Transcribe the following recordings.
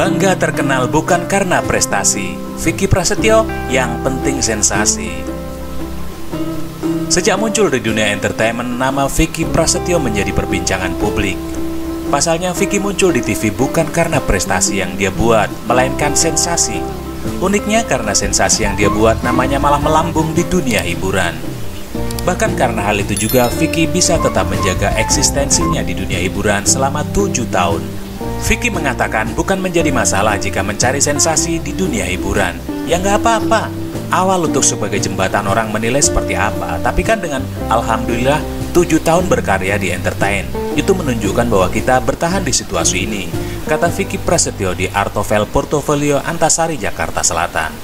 Bangga terkenal bukan karena prestasi, Vicky Prasetyo yang penting sensasi. Sejak muncul di dunia entertainment, nama Vicky Prasetyo menjadi perbincangan publik. Pasalnya Vicky muncul di TV bukan karena prestasi yang dia buat, melainkan sensasi. Uniknya karena sensasi yang dia buat namanya malah melambung di dunia hiburan. Bahkan karena hal itu juga Vicky bisa tetap menjaga eksistensinya di dunia hiburan selama 7 tahun. Vicky mengatakan bukan menjadi masalah jika mencari sensasi di dunia hiburan. Ya nggak apa-apa. Awal untuk sebagai jembatan orang menilai seperti apa. Tapi kan dengan alhamdulillah 7 tahun berkarya di entertain, itu menunjukkan bahwa kita bertahan di situasi ini, kata Vicky Prasetyo di Artovel Portofolio Antasari, Jakarta Selatan.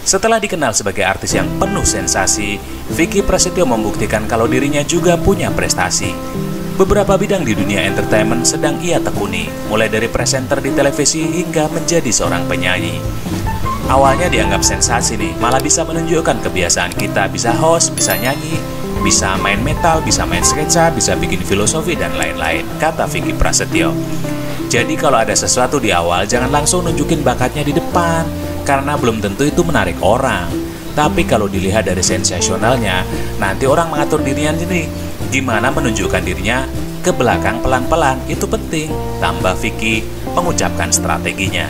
Setelah dikenal sebagai artis yang penuh sensasi, Vicky Prasetyo membuktikan kalau dirinya juga punya prestasi. Beberapa bidang di dunia entertainment sedang ia tekuni, mulai dari presenter di televisi hingga menjadi seorang penyanyi. Awalnya dianggap sensasi nih, malah bisa menunjukkan kebiasaan kita, bisa host, bisa nyanyi, bisa main metal, bisa main sketsa, bisa bikin filosofi dan lain-lain, kata Vicky Prasetyo. Jadi kalau ada sesuatu di awal, jangan langsung nunjukin bakatnya di depan, karena belum tentu itu menarik orang. Tapi kalau dilihat dari sensasionalnya, nanti orang mengatur dirinya sendiri. Gimana menunjukkan dirinya ke belakang pelan-pelan, itu penting, tambah Vicky mengucapkan strateginya.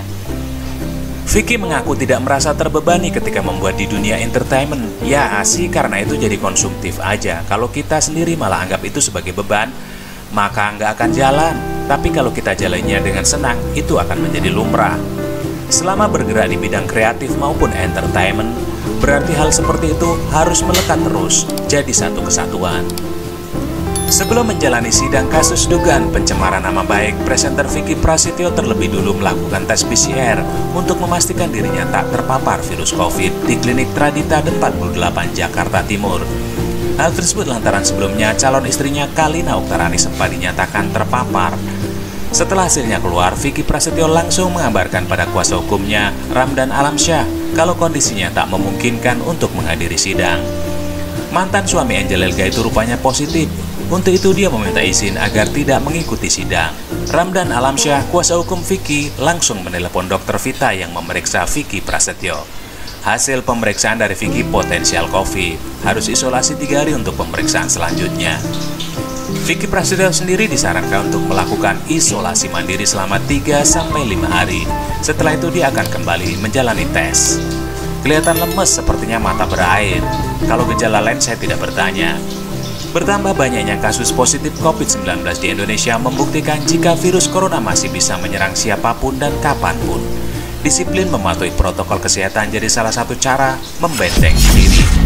Vicky mengaku tidak merasa terbebani ketika membuat di dunia entertainment. Ya asik karena itu jadi konsumtif aja. Kalau kita sendiri malah anggap itu sebagai beban, maka nggak akan jalan. Tapi kalau kita jalannya dengan senang, itu akan menjadi lumrah. Selama bergerak di bidang kreatif maupun entertainment, berarti hal seperti itu harus melekat terus, jadi satu kesatuan. Sebelum menjalani sidang kasus dugaan pencemaran nama baik, presenter Vicky Prasetyo terlebih dulu melakukan tes PCR untuk memastikan dirinya tak terpapar virus COVID di klinik Tradita 48 Jakarta Timur. Hal tersebut lantaran sebelumnya calon istrinya Kalina Oktarani sempat dinyatakan terpapar. Setelah hasilnya keluar, Vicky Prasetyo langsung mengabarkan pada kuasa hukumnya, Ramdan Alamsyah, kalau kondisinya tak memungkinkan untuk menghadiri sidang. Mantan suami Angel Elga itu rupanya positif. Untuk itu dia meminta izin agar tidak mengikuti sidang. Ramdan Alamsyah, kuasa hukum Vicky, langsung menelepon dokter Vita yang memeriksa Vicky Prasetyo. Hasil pemeriksaan dari Vicky potensial COVID, harus isolasi 3 hari untuk pemeriksaan selanjutnya. Vicky Prasetyo sendiri disarankan untuk melakukan isolasi mandiri selama 3-5 hari. Setelah itu dia akan kembali menjalani tes. Kelihatan lemes, sepertinya mata berair. Kalau gejala lain saya tidak bertanya. Bertambah banyaknya kasus positif COVID-19 di Indonesia membuktikan jika virus corona masih bisa menyerang siapapun dan kapanpun. Disiplin mematuhi protokol kesehatan jadi salah satu cara membentengi diri.